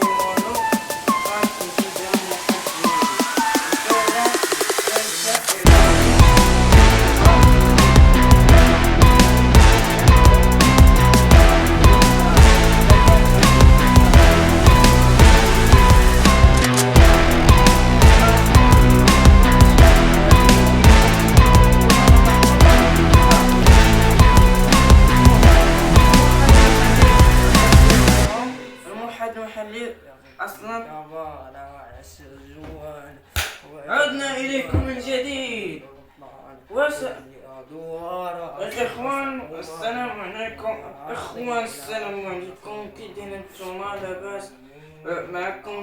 والو، بقاش كنتي داير واحد زويني، وسهلة الموحد المحلي أصلا. عدنا إليكم من جديد. الإخوان السلام عليكم. إخوان السلام عليكم، كي دايرين نتوما لاباس؟ معكم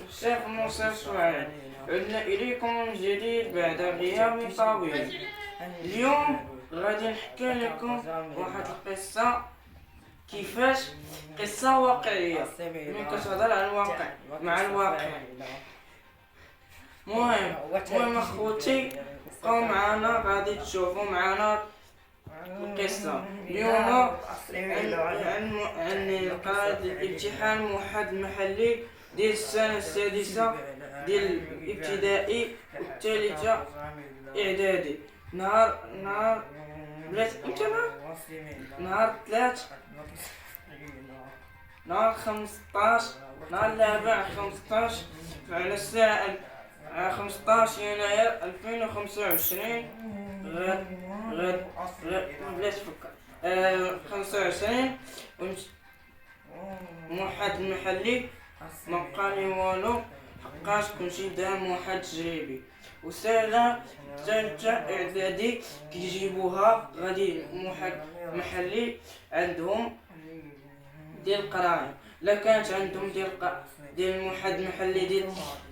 الشيف موسى سعيد. عدنا إليكم من جديد بعد غياب طويل. اليوم غادي نحكي لكم واحد القصة، كيفاش قصة واقعية من كتهضر على الواقع مع الواقع. المهم اخوتي، بقاو معانا غادي تشوفوا معانا القصة. اليوم عن قراءة الامتحان موحد المحلي ديال السنة السادسة ديال الابتدائي والثالثة إعدادي. نهار بلات امتى؟ نهار 15 نهار الأربعاء 15 على الساعة 15 يناير 2025. غاد بلاش تفكر. 25 موحد المحلي مبقالي والو، حقاش كلشي دار موحد تجريبي. وسالة ثالثة إعدادي كيجيبوها غادي موحد محلي عندهم ديال القراية. لا كانت عندهم ديال موحد محلي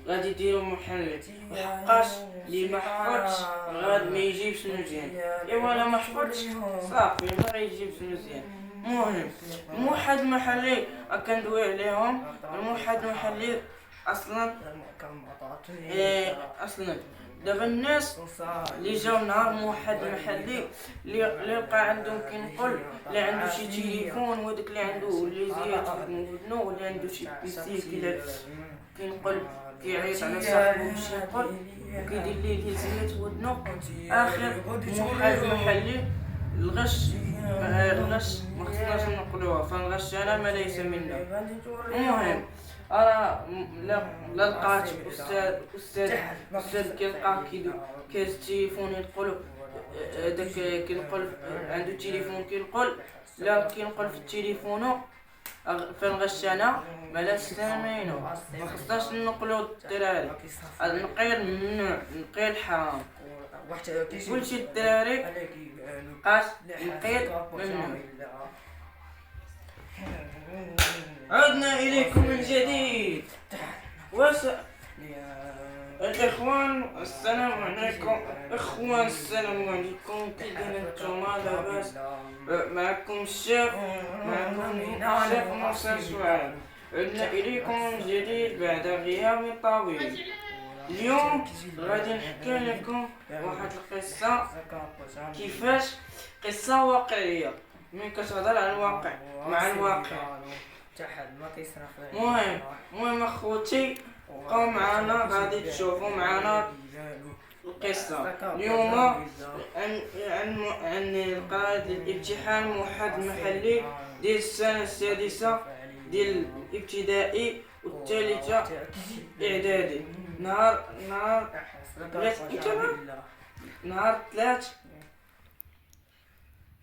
غادي يديرو محلي، وحقاش اللي ما حفظش غاد ما يجيبش مزيان. ايوا لا ما حفظش صافي ما غيجيبش مزيان. المهم موحد محلي كندوي عليهم. الموحد محلي اصلا دابا الناس اللي جاو نهار موحد محلي اللي لقى عندهم كينقل، اللي عنده شي تليفون، وداك اللي عنده ليزيات في ودنو، واللي عنده شي بيسي كينقل كيعيط على صاحبو باش ينقل وكيدير ليه ليزيات في ودنو. اخر موحد محلي الغش ما خصناش نقولوها، فالغش انا ما ليس منا. المهم لا لقات استاذ كيلقاه كيهز التليفون ينقل. داك كينقل عنده التليفون كينقل، لا كينقل في التليفون. فالغش انا مالا سامينو، ما خصناش نقولو الدراري، النقيل ممنوع، النقيل حرام. كلشي الدراري قاس النقيل ممنوع. عدنا إليكم من جديد. الإخوان السلام عليكم. إخوان السلام عليكم، كي دايرين نتوما لاباس؟ معكم الشيف موسى سعيد. عدنا إليكم من جديد بعد غياب طويل. اليوم غادي نحكي لكم واحد القصة، كيفاش قصة واقعية من كتهضر على الواقع مع الواقع. المهم اخوتي، بقاو معانا غادي تشوفوا معانا القصة. اليوم عن قراءة الامتحان موحد المحلي ديال السنة السادسة ديال الابتدائي والثالثة إعدادي. نهار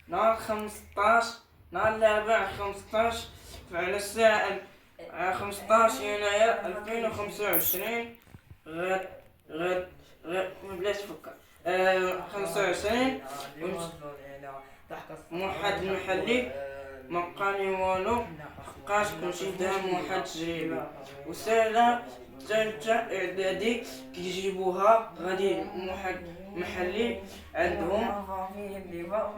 نهار 15 نهار الأربعاء 15 على الساعة 15 يناير 2025. غاد بلاش تفكر. 25 موحد المحلي مبقالي والو، حقاش كلشي دار موحد تجريبي. وسالة ثالثة إعدادي كيجيبوها غادي موحد محلي عندهم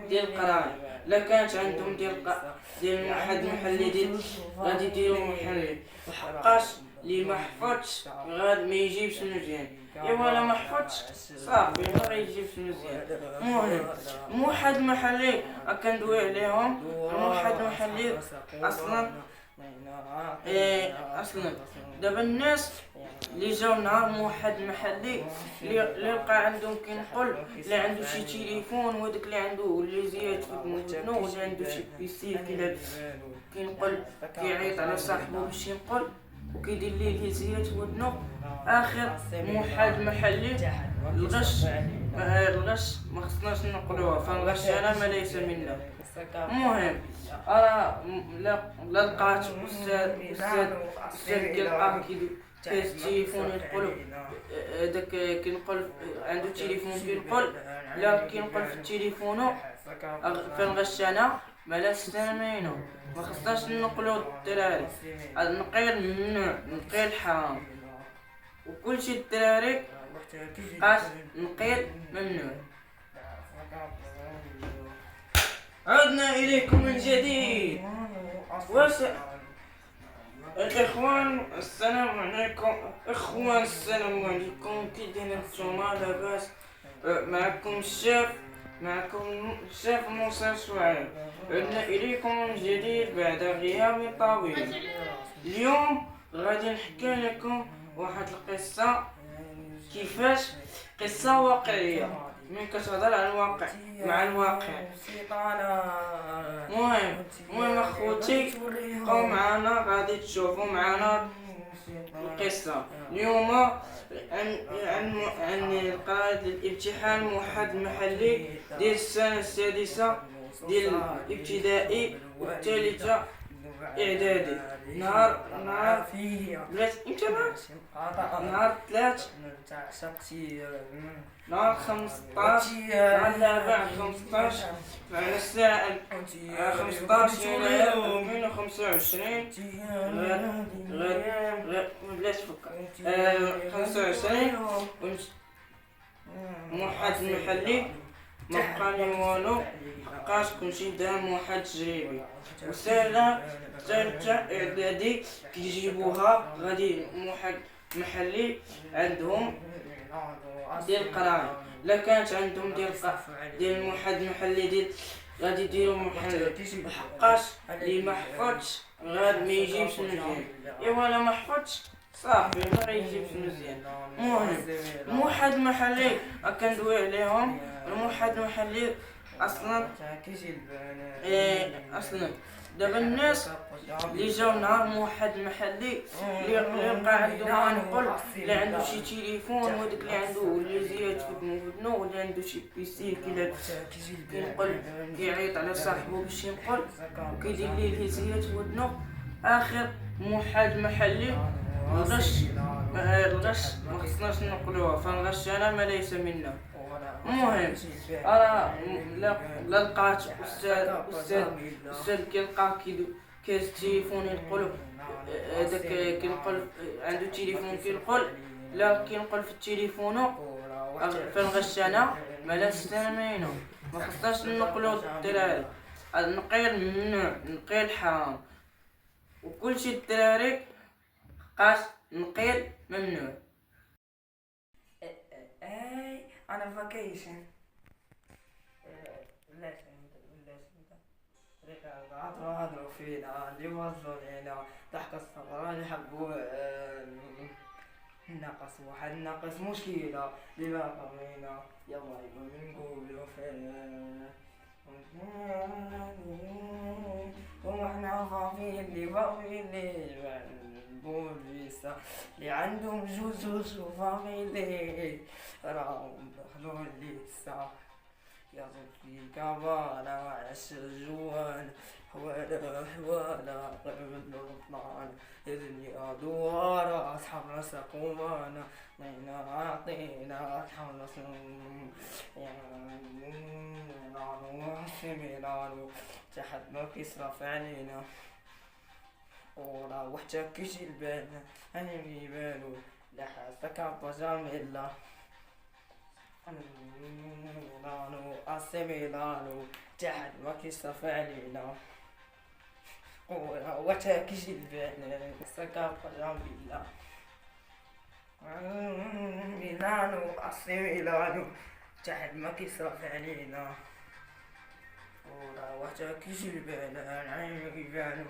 ديال القراية. لا كانت عندهم ديال موحد محلي غادي يديرو محلي، وحقاش اللي ما حفظش غاد ما يجيبش مزيان. ايوا لا ما حفظش صافي ما غيجيبش مزيان. المهم موحد محلي كندوي عليهم. الموحد محلي اصلا اصلا دابا الناس اللي جاو نهار من واحد المحلي اللي لقى عندهم كينقل اللي عنده شي تليفون، وداك اللي عنده اللي زياد في ودنو، واللي عنده شي بيسي كينقل كيعيط على صاحبو باش ينقل وكيدير ليه الهزيات في ودنو. اخر موحد المحلي الغش ما خصناش نقولوها، فالغش انا ما ليس منا. المهم لا لقات استاذ كيلقاه كيهز التليفون ينقل، داك كينقل عنده تليفون كينقل، لا كينقل في التليفون فالغش انا ما لا استمينو. ما خصناش نقولو الدراري، النقيل ممنوع، النقيل حرام، وكلشي الدراري قاس نقيل ممنوع. عدنا إليكم من جديد. الإخوان السلام عليكم. إخوان السلام عليكم، كي دايرين نتوما لاباس؟ معكم الشيف موسى شعيب. عدنا إليكم من جديد بعد غياب طويل. اليوم غادي نحكي لكم واحد القصة، كيفاش قصة واقعية من كتهضر على الواقع مع الواقع. المهم اخوتي بقاو معنا، غادي تشوفوا معنا القصة اليوم عن القراءة الامتحان موحد المحلي ديال السنة السادسة ديال الابتدائي والثالثة اعدادي. نهار بلات امتى نهار 3 نهار 15 نهار الاربعاء 15 على الساعة 15 يناير 2025. غير بلاش فكر 25 موحد المحلي ما بقى لي والو، حقاش كلشي دار موحد تجريبي. وسالة ثالثة اعدادي كيجيبوها غادي موحد محلي عندهم ديال القراية. لا كانت عندهم ديال موحد محلي ديال غادي يديرو محل، حقاش اللي ما حفظش غاد ما يجيبش مزيان. ايوا لا ما حفظش صافي ما غيجيبش مزيان. المهم موحد محلي كندوي عليهم. الموحد المحلي اصلا دابا الناس اللي جاو نهار موحد المحلي اللي لقى عندهم كنقل اللي عنده شي تليفون، وداك اللي عنده اللي زياد في ودنو، واللي عنده شي بيسي كينقل كيعيط على صاحبو باش ينقل وكيدير ليه الهزيات في ودنو. اخر موحد محلي الغش ما خصناش نقولوها، فالغش انا ما ليس منا. المهم لا لقات استاذ كيلقاه كيهز التليفون ينقل، داك كينقل عنده تليفون كينقل، لا كينقل في التليفون فالغش انا ما لا استمينو. ما خصناش نقولو الدراري، النقيل ممنوع، النقيل حرام، وكلشي الدراري قاس نقيل ممنوع. انا فاكيشن هضروا فينا اللي وصلوا لينا ضحك الصغار يحبوا ناقص واحد ناقص مشكلة اللي باقا بينا. يلا نقولوا فين وحنا فاضيين اللي نقول لسا اللي عندهم جوج وفاميلي راهم دخلوا لسا. يا ربي كبارة وعش الجوان حوالا قبل الرطلان الدنيا دوارة أصحاب راسا قوانا نينا عاطينا أصحاب راسا ميلانو تحت ما كيصرف علينا ورا وحتى كيجي البال أنا ميبالو لحاسك بجاميلا ميلانو أسي ميلانو تحت ما كيصرف علينا ورا وحتى كيجي البال لحاسك بجاميلا ميلانو أسي ميلانو تحت ما كيصرف علينا ورا وحتى كيجي البال أنا ميبالو.